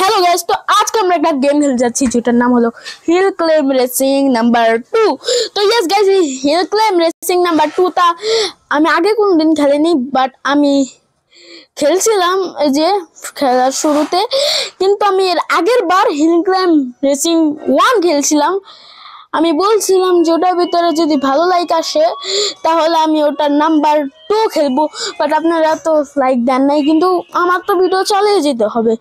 Hello guys, तो आज का हम एक गेम खेल जाচ্ছি যেটার নাম হলো হিল ক্লাইম্ব রেসিং নাম্বার 2। তো yes guys, hill climb racing number 2 টা আমি আগে কোনদিন খেলিনি, বাট আমি খেলছিলাম এই যে খেলার শুরুতে। কিন্তু আমি এর আগের বার হিল ক্লাইম্ব রেসিং 1 খেলছিলাম। আমি বলছিলাম যে ওটার ভিতরে যদি ভালো লাইক আসে তাহলে আমি ওটার নাম্বার 2 খেলবো, বাট আপনারা তো লাইক দেন নাই, কিন্তু আমার তো ভিডিও চালিয়ে যেতে হবে,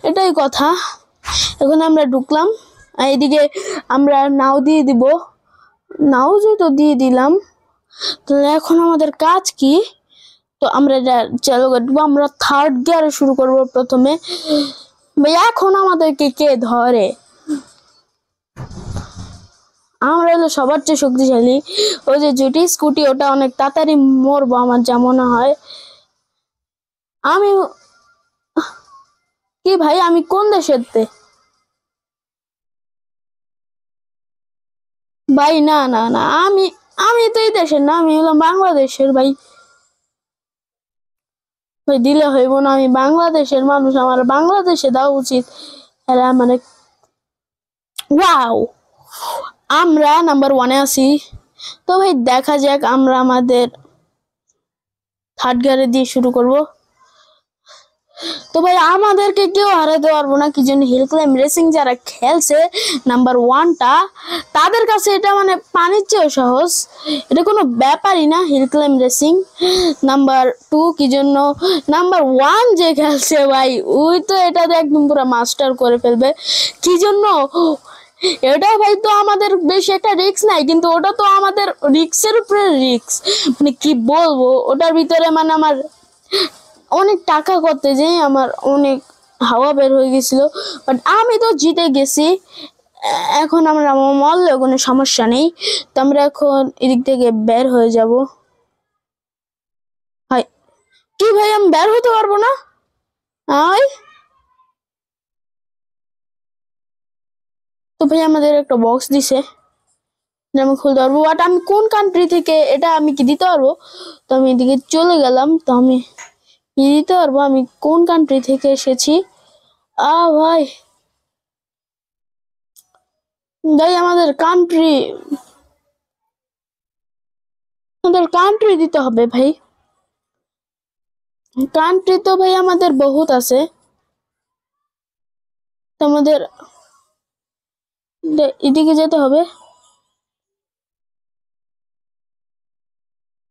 এটাই কথা। এখন আমরা ঢুকলাম, এইদিকে আমরা নাও দিয়ে দিব, নাও যেহেতু দিয়ে দিলাম, তাহলে এখন আমাদের কাজ কি? তো আমরা চালু করবো, আমরা থার্ড গিয়ারে শুরু করব প্রথমে। ভাই এখন আমাদেরকে কে ধরে? আমরা হলো সবার চেয়ে শক্তিশালী। ওই যে জুটি স্কুটি, ওটা অনেক তাড়াতাড়ি মরবো আমার যা মনে হয়। আমি কি ভাই, আমি কোন দেশের ভাই? না না না, আমি তো এই দেশের না, আমি হলাম বাংলাদেশের ভাই। ভাই দিলে হইব না, আমি বাংলাদেশের মানুষ, আমার বাংলাদেশে দেওয়া উচিত। এরা মানে ওয়াও, আমরা নাম্বার 1-এ আছি। তো ভাই দেখা যাক, আমরা আমাদের থার্ড গিয়ারে দিয়ে শুরু করব। তো ভাই আমাদেরকে কেউ হারাতে পারবো না, কি জন্য? হিল ক্লাইম্ব রেসিং যারা খেলছে নাম্বার 1টা, তাদের কাছে এটা মানে পানির চেয়েও সহজ, এটা কোনো ব্যাপারই না। হিল ক্লাইম্ব রেসিং নাম্বার 2, কি জন্য? নাম্বার 1 যে খেলছে ভাই, ওই তো এটাতে একদম পুরো মাস্টার করে ফেলবে। কি জন্য? এটা ভাই তো আমাদের বেশি একটা রিস্ক নাই, কিন্তু ওটা তো আমাদের রিস্কের উপরে রিস্ক। মানে কি বলবো, ওটার ভিতরে মানে আমার অনেক টাকা করতে যাই, আমার অনেক হাওয়া বের হয়ে গেছিল, বাট আমি তো জিতে গেছি। এখন আমরা মরলেও কোনো সমস্যা নেই। তো আমরা এখন এদিক থেকে বের হয়ে যাব। ভাই কি ভাই, আমি বের হতে পারবো না? তো ভাই আমাদের একটা বক্স দিছে, আমি খুলতে পারবো, বাট আমি কোন কান্ট্রি থেকে এটা আমি কি দিতে পারবো? তো আমি এদিকে চলে গেলাম, তো আমি দিতে পারবো আমি কোন কান্ট্রি থেকে এসেছি। ভাই ভাই আমাদের কান্ট্রি দিতে হবে ভাই। কান্ট্রি তো ভাই আমাদের বহুত আছে, তো আমাদের এদিকে যেতে হবে।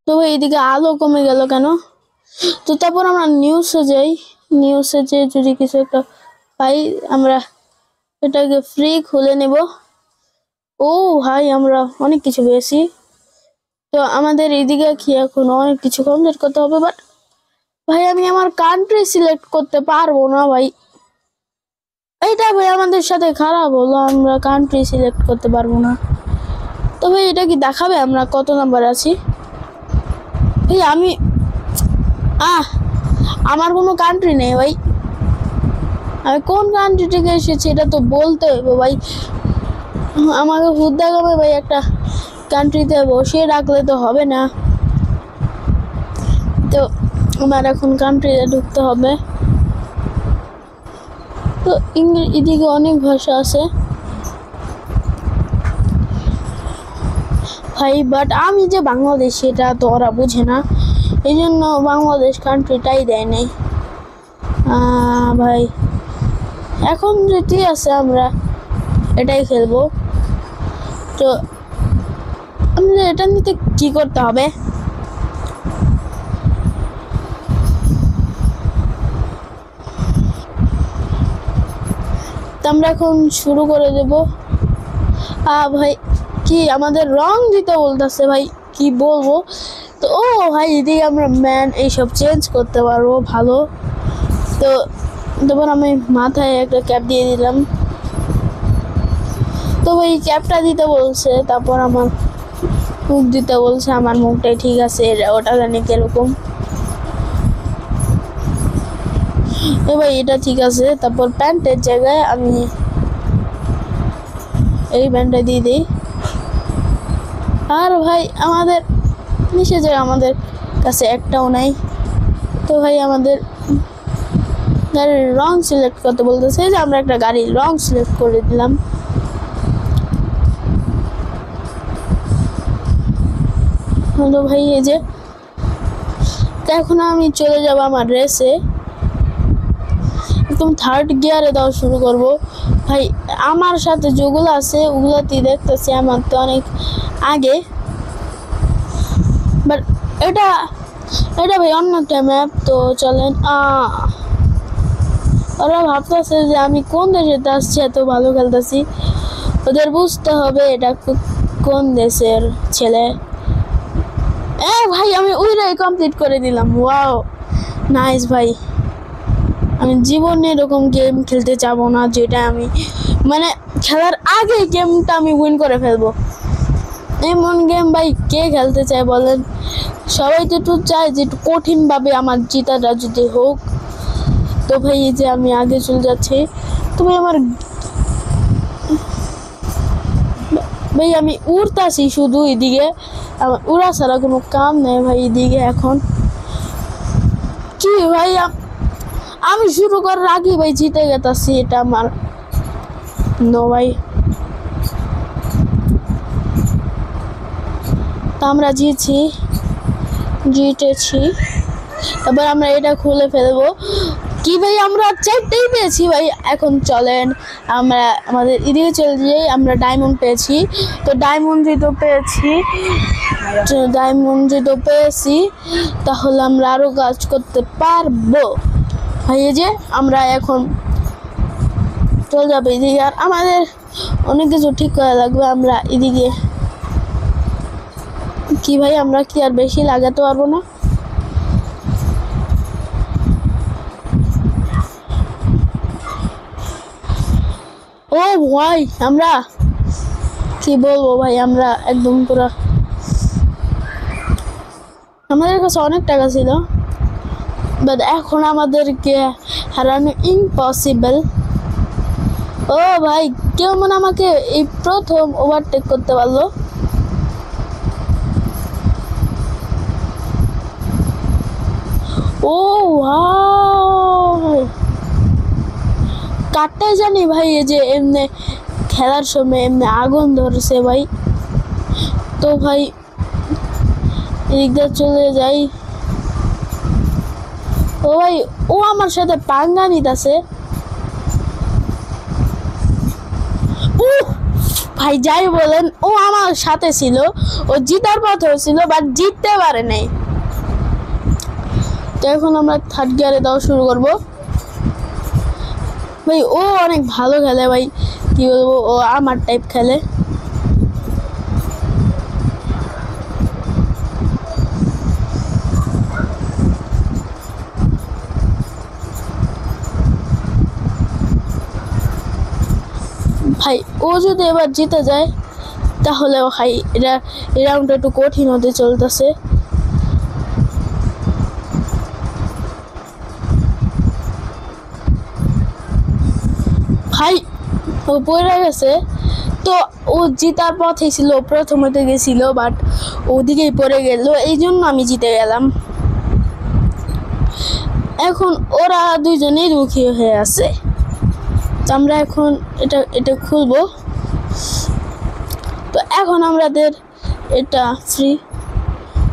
তো ভাই এদিকে আলো কমে গেল কেন? তো তারপর আমরা নিউজে যাই, নিউজে যে যদি কিছু একটা পাই আমরা এটাকে ফ্রি খুলে নেব। ও ভাই আমরা অনেক কিছু পেয়েছি। তো আমাদের এদিকে কি এখন অনেক কিছু কমপ্লিট করতে হবে, বাট ভাই আমি আমার কান্ট্রি সিলেক্ট করতে পারবো না ভাই। এইটা ভাই আমাদের সাথে খারাপ হলো, আমরা কান্ট্রি সিলেক্ট করতে পারবো না। তো ভাই এটা কি দেখাবে আমরা কত নাম্বার আছি? ভাই আমি আমার কোনো কান্ট্রি নেই ভাই, আমি কোন কান্ট্রি থেকে এসেছি এটা তো বলতে হবে ভাই। আমাকে হুদ দেখাবে ভাই, একটা কান্ট্রিতে বসিয়ে রাখলে তো হবে না। তো আমার এখন কান্ট্রিতে ঢুকতে হবে। তো এদিকে অনেক ভাষা আছে ভাই, বাট আমি যে বাংলাদেশি এটা তো ওরা বুঝে না, এই জন্য বাংলাদেশ কান্ট্রিটাই দেয় নাই। ভাই এখন যেটি আছে আমরা এটাই খেলবো। তো আমাদের এটা নিতে কি করতে হবে? আমরা এখন শুরু করে দেব। ভাই কি আমাদের রং দিতে বলতেছে ভাই, কি বলবো। তো ভাই এদিকে আমরা ম্যান এইসব চেঞ্জ করতে পারবো, ভালো। তো তারপর আমি মাথায় একটা ক্যাপ দিয়ে দিলাম। তো ভাই ক্যাপটা দিতে বলছে, তারপর আমার মুখ দিতে বলছে, আমার মুখটাই ঠিক আছে, ওটা জানি কিরকম। ভাই এটা ঠিক আছে। তারপর প্যান্টের জায়গায় আমি এই প্যান্টটা দিয়ে দিই। আর ভাই আমাদের নিচে যে আমাদের কাছে একটাও নাই। তো ভাই আমাদের গাড়ির রং সিলেক্ট করতে বলতেছে, যে আমরা একটা গাড়ির রং সিলেক্ট করে দিলাম। হ্যালো ভাই, এই যে এখন আমি চলে যাব আমার রেসে, একদম থার্ড গিয়ারে দেওয়া শুরু করব। ভাই আমার সাথে যেগুলো আছে ওগুলাতেই দেখতেছি আমার তো অনেক আগে, বাট এটা ভাই অন্য একটা ম্যাপ। তো চলেন, ওরা ভাবতেছে যে আমি কোন দেশেতে আসছি, এত ভালো খেলতেছি। ওদের বুঝতে হবে এটা কোন দেশের ছেলে। ভাই আমি ওইটাই কমপ্লিট করে দিলাম। ওয়াও, নাইস ভাই। আমি জীবনে এরকম গেম খেলতে চাবো না যেটা আমি মানে খেলার আগে গেমটা আমি উইন করে ফেলবো। এমন গেম ভাই কে খেলতে চায় বলেন? সবাই তো একটু চায় যে একটু কঠিনভাবে আমার জিতাটা যদি হোক। তো ভাই এই যে আমি আগে চলে যাচ্ছি। তো ভাই আমি উড়তাছি শুধু এদিকে, আমার উড়া ছাড়া কোনো কাম নেই ভাই এদিকে। এখন কি ভাই আমি শুরু করার আগে ভাই জিতে গেতাছি, এটা আমার নো ভাই। তো আমরা জিতেছি। তারপর আমরা এটা খুলে ফেলবো। কি ভাই আমরা 4টেই পেয়েছি ভাই। এখন চলেন আমরা আমাদের এদিকে চলে যাই। আমরা ডায়মন্ড পেয়েছি। তো ডায়মন্ড যেহেতু পেয়েছি তাহলে আমরা আরো কাজ করতে পারবো ভাই। এই যে আমরা এখন চলে যাবো এদিকে, আর আমাদের অনেক কিছু ঠিক করা লাগবে। আমরা এদিকে কি ভাই আমরা কি আর বেশি লাগাতে পারবো না? ও ভাই আমরা কি বলবো ভাই, আমরা একদম পুরো, আমাদের কাছে অনেক টাকা ছিল, বাট এখন আমাদেরকে হারানো ইম্পসিবল। ও ভাই কেউ মনে আমাকে এই প্রথম ওভারটেক করতে পারলো। ও ভাই কাটতে জানি ভাই, এই যে এমনি খেলার সময় এমনি আগুন ধরছে ভাই। তো ভাই এদিকটা চলে যাই। ও ভাই ও আমার সাথে পাঙ্গা নিতেছে। ভাই যাই বলেন ও আমার সাথে ছিল, ও জিতার পথেও ছিল, বাট জিততে পারে নাই। তো এখন আমরা থার্ড গিয়ারে দেওয়া শুরু করব। ভাই ও অনেক ভালো খেলে ভাই, কি বলবো, ও আমার টাইপ খেলে। ভাই ও যদি এবার জিতে যায় তাহলে ভাই এই রাউন্ডটা একটু কঠিন হতে চলতেছে। ভাই ও পড়ে গেছে। তো ও জিতার পথে ছিল, প্রথমতে গেছিল, বাট ওদিকেই পড়ে গেল, এই জন্য আমি জিতে গেলাম। এখন ওরা দুইজনেই দুঃখী হয়ে আছে। তো আমরা এখন এটা খুলবো। তো এখন আমাদের এটা ফ্রি,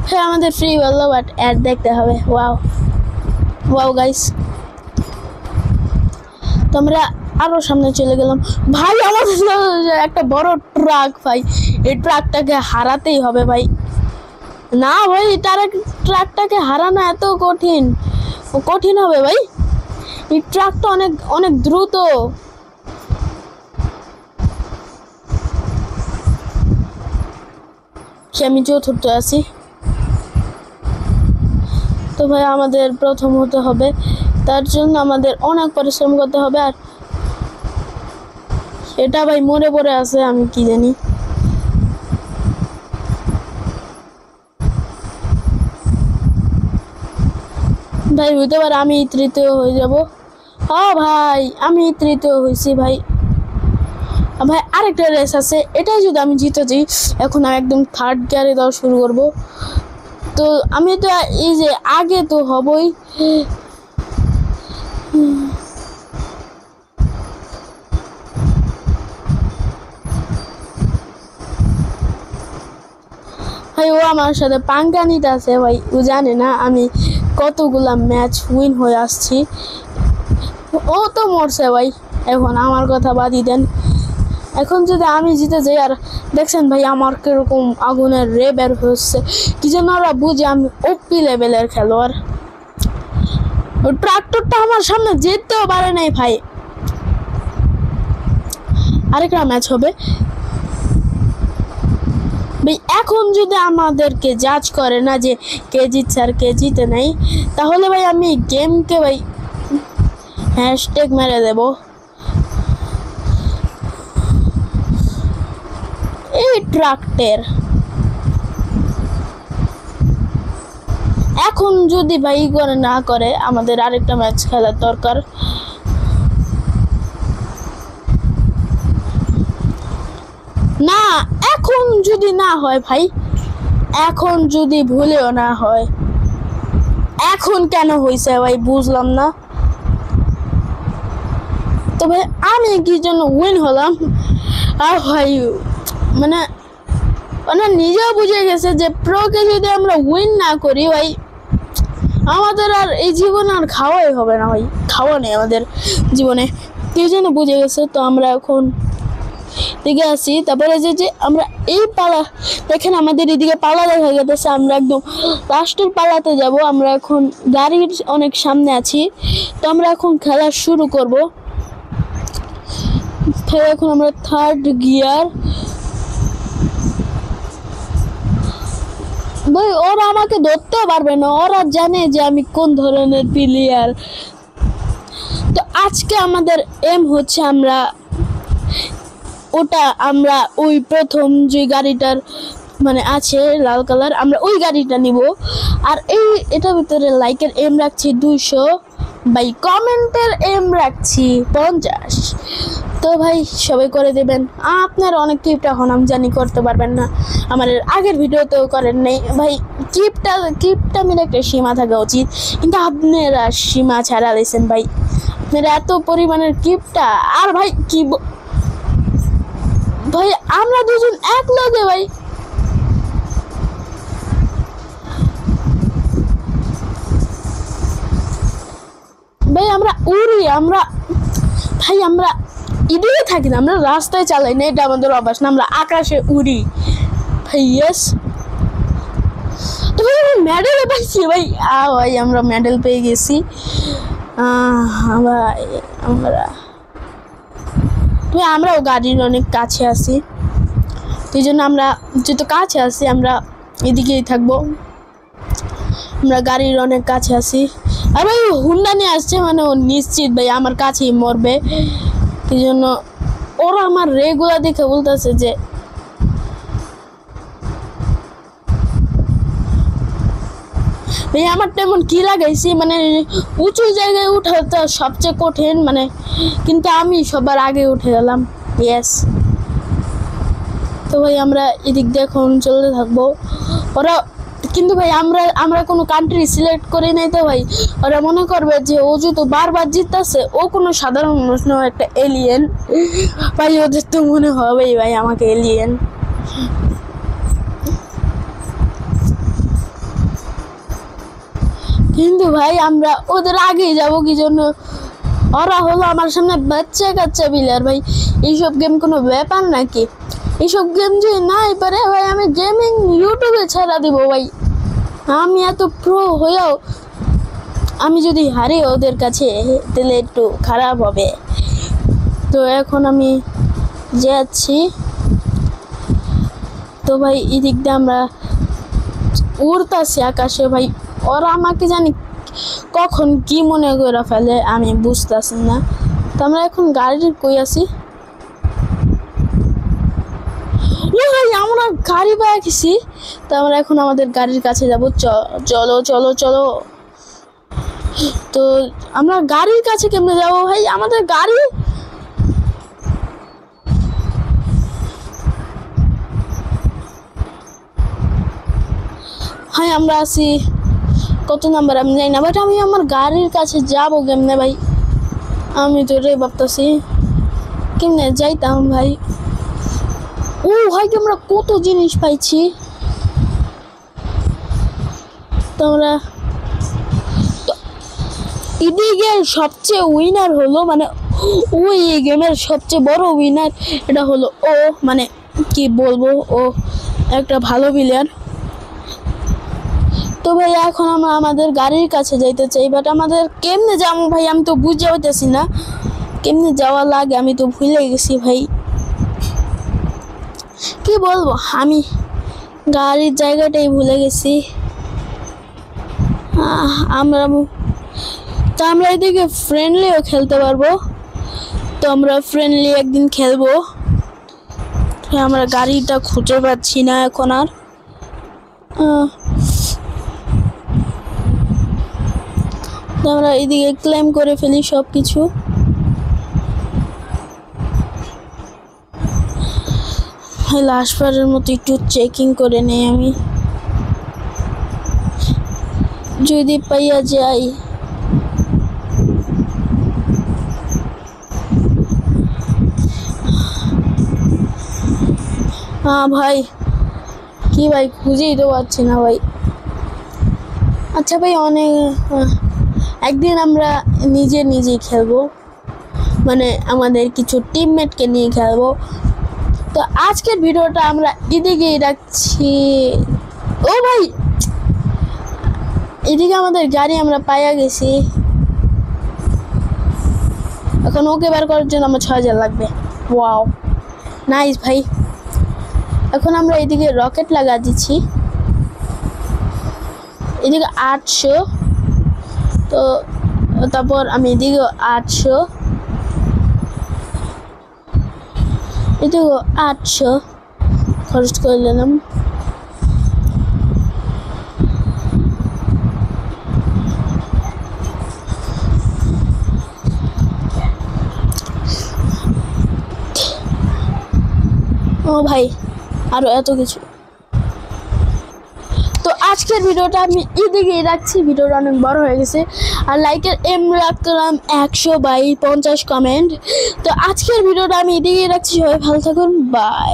হ্যাঁ আমাদের ফ্রি বললো, বাট অ্যাড দেখতে হবে। Wow guys. তো আমরা আরো সামনে চলে গেলাম। ভাই আমাদের একটা বড় ট্রাক, ভাই এই ট্রাকটাকে হারাতেই হবে ভাই। না ভাই ট্রাকটাকে হারানো এত কঠিন হবে ভাই। এই ট্রাকটা অনেক দ্রুত। আমি চতুর্থ আছি। তো ভাই আমাদের প্রথম হতে হবে, তার জন্য আমাদের অনেক পরিশ্রম করতে হবে। আর এটা ভাই মরে পড়ে আছে, আমি কি জানি। ভাই হইতে পারে আমি তৃতীয় হয়ে যাব। ভাই আমি তৃতীয় হয়েছি ভাই। ভাই আরেকটা রেস আছে, এটাই যদি আমি জিতে যাই এখন আমি একদম থার্ড গিয়ারে দেওয়া শুরু করব। তো আমি তো এই যে আগে তো হবই। আমার সাথে পাঙ্গা নিতে আছে ভাই, ও জানে না আমি কতগুলা ম্যাচ উইন হয়ে আসছি। ও তো মরছে ভাই, এখন আমার কথা বাদই দেন। এখন যদি আমি জিতে যাই, আর দেখছেন ভাই আমার কিরকম আগুনের রে বের হচ্ছে, কি যেন ওরা বুঝে আমি ওপি লেভেলের খেলোয়াড়। ওই ট্রাক্টরটা আমার সামনে যেতেও পারে নাই ভাই। আরেকটা ম্যাচ হবে ভাই। এখন যদি আমাদেরকে জাজ করে না যে কে জিতছে আর কে জিতে নাই, তাহলে ভাই আমি গেমকে ভাই হ্যাশট্যাগ মেরে দেব। এই ট্রাক্টর এখন যদি ভাই করে না করে, আমাদের আরেকটা ম্যাচ খেলার দরকার। না, এখন যদি না হয় ভাই, এখন যদি ভুলেও না হয়, এখন কেন হয়েছে ভাই বুঝলাম না। তবে আমি কি জন্য উইন হলাম, আর ভাই মানে নিজেও বুঝে গেছে যে প্রোকে যদি আমরা উইন না করি ভাই, আমাদের আর এই জীবনে আর খাওয়াই হবে না ভাই, খাওয়া নেই আমাদের জীবনে, কেউ যেন বুঝে গেছে। তো আমরা এখন দিকে আসি, তারপরে যে আমরা এই পালা দেখেন, আমাদের এদিকে পালা দেখা গেছে, আমরা একদম লাস্টের পালাতে যাব। আমরা এখন গাড়ির অনেক সামনে আছি, তো আমরা এখন খেলা শুরু করব। এখন আমরা থার্ড গিয়ার ভাই, ওরা আমাকে ধরতেও পারবে না, ওরা জানে যে আমি কোন ধরনের প্লেয়ার। তো আজকে আমাদের এম হচ্ছে আমরা ওই প্রথম যে গাড়িটার মানে আছে লাল কালার, আমরা ওই গাড়িটা নিব। আর এটার ভিতরে লাইকের এম রাখছি 200 ভাই, কমেন্টের এম রাখছি 50। তো ভাই সবাই করে দেবেন। আপনার অনেক ক্লিপটা এখন আমি জানি করতে পারবেন না, আমার আগের ভিডিওতেও করেন নেই ভাই। ক্লিপটা মেরে একটা সীমা থাকা উচিত, কিন্তু আপনারা সীমা ছাড়া লেছেন ভাই, আপনারা এত পরিমাণের ক্লিপটা। আর ভাই কি ভাই, আমরা দুজন এক লগে ভাই, আমরা উড়ি, আমরা ভাই আমরা এদিকে থাকি না, আমরা রাস্তায় চালাই না, এটা আমাদের অভ্যাস না, আমরা আকাশে উড়ি ভাই। ইয়েস, তো ভাই আমি মেডেল পাইছি ভাই। ভাই আমরা মেডেল পেয়ে গেছি। আমরাও গাড়ির অনেক কাছে আছি, এই জন্য আমরা যেহেতু কাছে আছি, আমরা এদিকেই থাকবো। আমরা গাড়ির অনেক কাছে আছি। আর ভাই হুন্ডা নিয়ে আসছে, মানে ও নিশ্চিত ভাই আমার কাছেই মরবে, এই জন্য ওরা আমার রেগুলার দেখে বলতেছে যে ভাই আমার তেমন কি লাগাইছি, মানে উঁচু জায়গায় উঠাটা সবচেয়ে কঠিন, মানে কিন্তু আমি সবার আগে উঠে গেলাম। ইয়েস, তো ভাই আমরা এদিক দিয়ে এখন চলতে থাকবো। ওরা কিন্তু ভাই আমরা কোনো কান্ট্রি সিলেক্ট করি নাই, তো ভাই ওরা মনে করবে যে ও যেহেতু বারবার জিততেছে, ও কোনো সাধারণ মানুষ নয়, একটা এলিয়েন ভাই। ওদের তো মনে হবেই ভাই আমাকে এলিয়েন। কিন্তু ভাই আমরা ওদের আগেই যাবো কি জন্য, ওরা হলো আমার সামনে বাচ্চা কাচ্চা প্লেয়ার ভাই। এইসব গেম কোনো ব্যাপার নাকি? এইসব গেম যদি নাই পারে ভাই, আমি গেমিং ইউটিউবে ছেড়ে দিব ভাই। আমি এত প্রো হয়েও আমি যদি হারি ওদের কাছে, তাহলে একটু খারাপ হবে। তো এখন আমি যাচ্ছি, তো ভাই এদিক দিয়ে আমরা উড়তাছি আকাশে ভাই। ওরা আমাকে জানি কখন কি মনে করে ফেলে, আমি বুঝতেছি না। তো আমরা এখন গাড়ির কই আছি, ভাই আমরা গাড়ি পেয়ে গেছি। তো আমরা এখন আমাদের গাড়ির কাছে যাব। চলো চলো চলো। তো আমরা গাড়ির কাছে কেমনে যাবো ভাই? আমাদের গাড়ি ভাই আমরা আছি কত নাম্বার আমি জানি না, বাট আমি আমার গাড়ির কাছে যাবো কেমনে ভাই? আমি তো এটাই ভাবতেছি কেমনে যাইতাম ভাই। ও ভাই আমরা কত জিনিস পাইছি তোমরা এদিকের সবচেয়ে উইনার হলো মানে ওই গেমের সবচেয়ে বড় উইনার এটা হলো ও, মানে কি বলবো, ও একটা ভালো প্লেয়ার। তো ভাই এখন আমরা আমাদের গাড়ির কাছে যাইতে চাই, বাট আমাদের কেমনে যাবো ভাই আমি তো বুঝতে পারতেছি না কেমনে যাওয়া লাগে, আমি তো ভুলে গেছি ভাই, কি বলবো, আমি গাড়ির জায়গাটাই ভুলে গেছি। আমরা এদিকে ফ্রেন্ডলিও খেলতে পারবো, তো আমরা ফ্রেন্ডলি একদিন খেলবো। আমরা গাড়িটা খুঁজে পাচ্ছি না এখন আর। আমরা এদিকে ক্লেম করে ফেলি সব কিছু। লাস্টবারের মতো একটু চেকিং করে নেই আমি, যদি পাইয়া যাই। হ্যাঁ ভাই, কি ভাই খুঁজেই তো পাচ্ছি না ভাই। আচ্ছা ভাই একদিন আমরা নিজেই খেলবো, মানে আমাদের কিছু টিমমেটকে নিয়ে খেলবো। তো আজকের ভিডিওটা আমরা এদিকেই রাখছি। ও ভাই, এদিকে আমাদের গাড়ি আমরা পাইয়া গেছি, এখন ওকে বের করার জন্য আমার 6000 লাগবে। ওয়াও নাইস ভাই। এখন আমরা এদিকে রকেট লাগা দিচ্ছি, এদিকে 800, তো তারপর আমি এদিকে 800, এদিকে 800 খরচ করে নিলাম। ও ভাই আরো এত কিছু। তো আজকের ভিডিওটা আমি এদিকেই রাখছি, ভিডিওটা অনেক বড় হয়ে গেছে, আর লাইকের রাখলাম 100/50 কমেন্ট। তো আজকের ভিডিওটা আমি এদিকেই রাখছি, সবাই ভালো থাকুন, বাই।